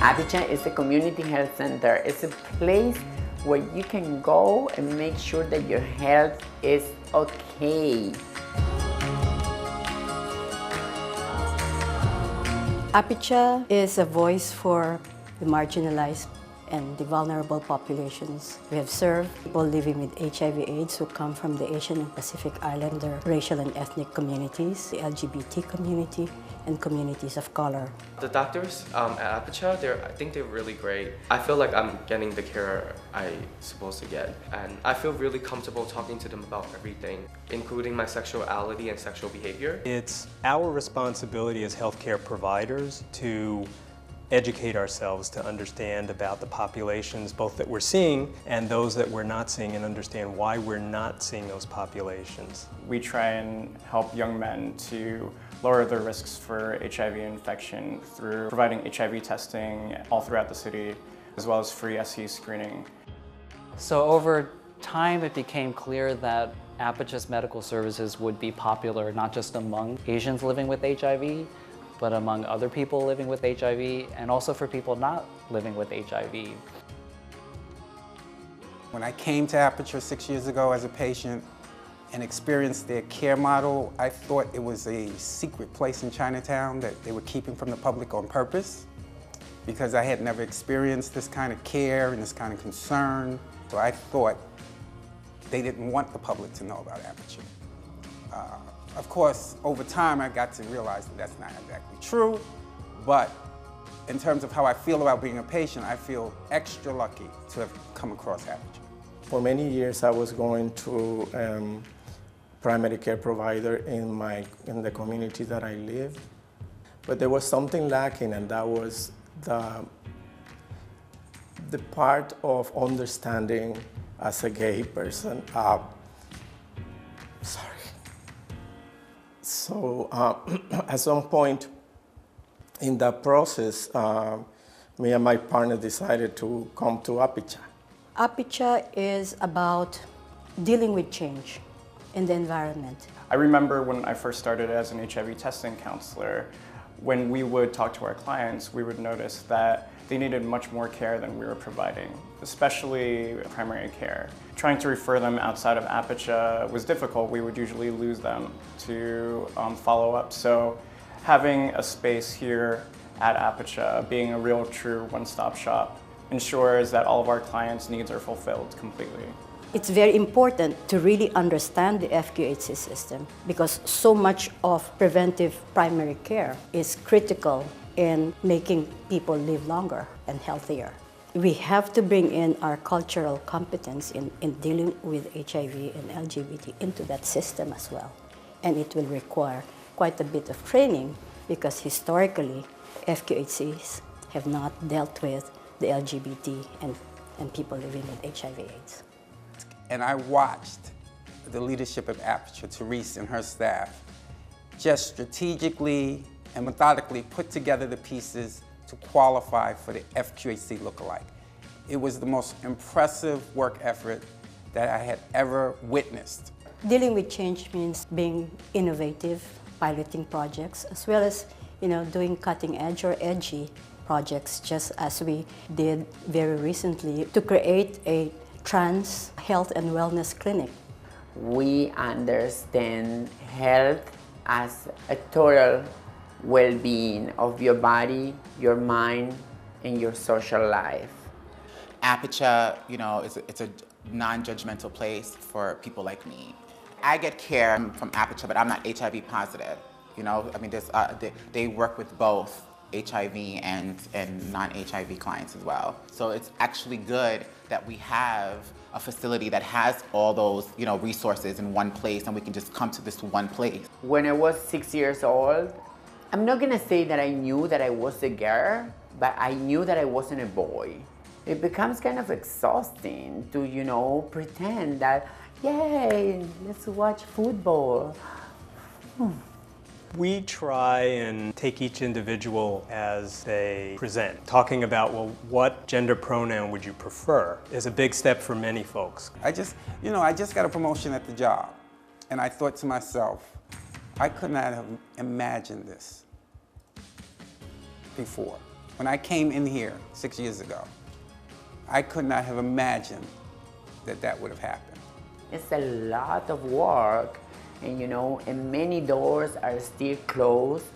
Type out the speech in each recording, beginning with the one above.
APICHA is a community health center. It's a place where you can go and make sure that your health is okay. APICHA is a voice for the marginalized and the vulnerable populations. We have served people living with HIV/AIDS who come from the Asian and Pacific Islander racial and ethnic communities, the LGBT community, and communities of color. The doctors at APICHA, I think they're really great. I feel like I'm getting the care I'm supposed to get, and I feel really comfortable talking to them about everything, including my sexuality and sexual behavior. It's our responsibility as healthcare providers to educate ourselves to understand about the populations both that we're seeing and those that we're not seeing, and understand why we're not seeing those populations. We try and help young men to lower their risks for HIV infection through providing HIV testing all throughout the city, as well as free SE screening. So over time it became clear that APICHA's medical services would be popular not just among Asians living with HIV, but among other people living with HIV, and also for people not living with HIV. When I came to APICHA 6 years ago as a patient and experienced their care model, I thought it was a secret place in Chinatown that they were keeping from the public on purpose, because I had never experienced this kind of care and this kind of concern. So I thought they didn't want the public to know about APICHA. Of course, over time, I got to realize that that's not exactly true, but in terms of how I feel about being a patient, I feel extra lucky to have come across APICHA. For many years, I was going to primary care provider in the community that I live, but there was something lacking, and that was the part of understanding as a gay person. So at some point in that process, me and my partner decided to come to APICHA. APICHA is about dealing with change in the environment. I remember when I first started as an HIV testing counselor, when we would talk to our clients, we would notice that they needed much more care than we were providing, especially primary care. Trying to refer them outside of APICHA was difficult. We would usually lose them to follow up. So having a space here at APICHA, being a real true one-stop shop, ensures that all of our clients' needs are fulfilled completely. It's very important to really understand the FQHC system, because so much of preventive primary care is critical in making people live longer and healthier. We have to bring in our cultural competence in dealing with HIV and LGBT into that system as well. And it will require quite a bit of training, because historically, FQHCs have not dealt with the LGBT and people living with HIV/AIDS. And I watched the leadership of APICHA, Therese and her staff, just strategically and methodically put together the pieces to qualify for the FQHC lookalike. It was the most impressive work effort that I had ever witnessed. Dealing with change means being innovative, piloting projects, as well as doing cutting edge or edgy projects, just as we did very recently to create a trans health and wellness clinic. We understand health as a total well-being of your body, your mind, and your social life. APICHA, it's a non-judgmental place for people like me. I get care from APICHA, but I'm not HIV positive. They work with both HIV and non-HIV clients as well. So it's actually good that we have a facility that has all those resources in one place, and we can just come to this one place. When I was 6 years old, I'm not gonna say that I knew that I was a girl, but I knew that I wasn't a boy. It becomes kind of exhausting to, pretend that, yay, let's watch football. We try and take each individual as they present. Talking about, well, what gender pronoun would you prefer is a big step for many folks. I just got a promotion at the job, and I thought to myself, I could not have imagined this before. When I came in here 6 years ago, I could not have imagined that that would have happened. It's a lot of work, and and many doors are still closed,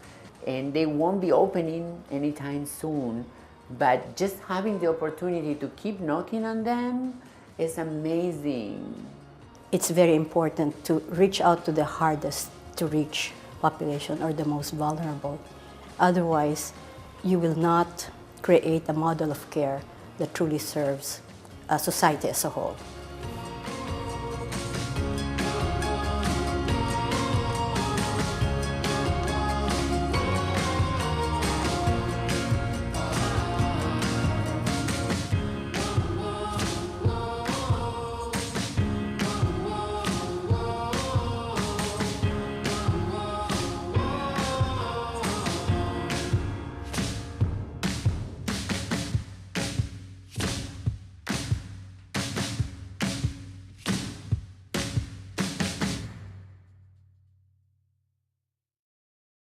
and they won't be opening anytime soon. But just having the opportunity to keep knocking on them is amazing. It's very important to reach out to the hardest to reach population or the most vulnerable. Otherwise, you will not create a model of care that truly serves society as a whole.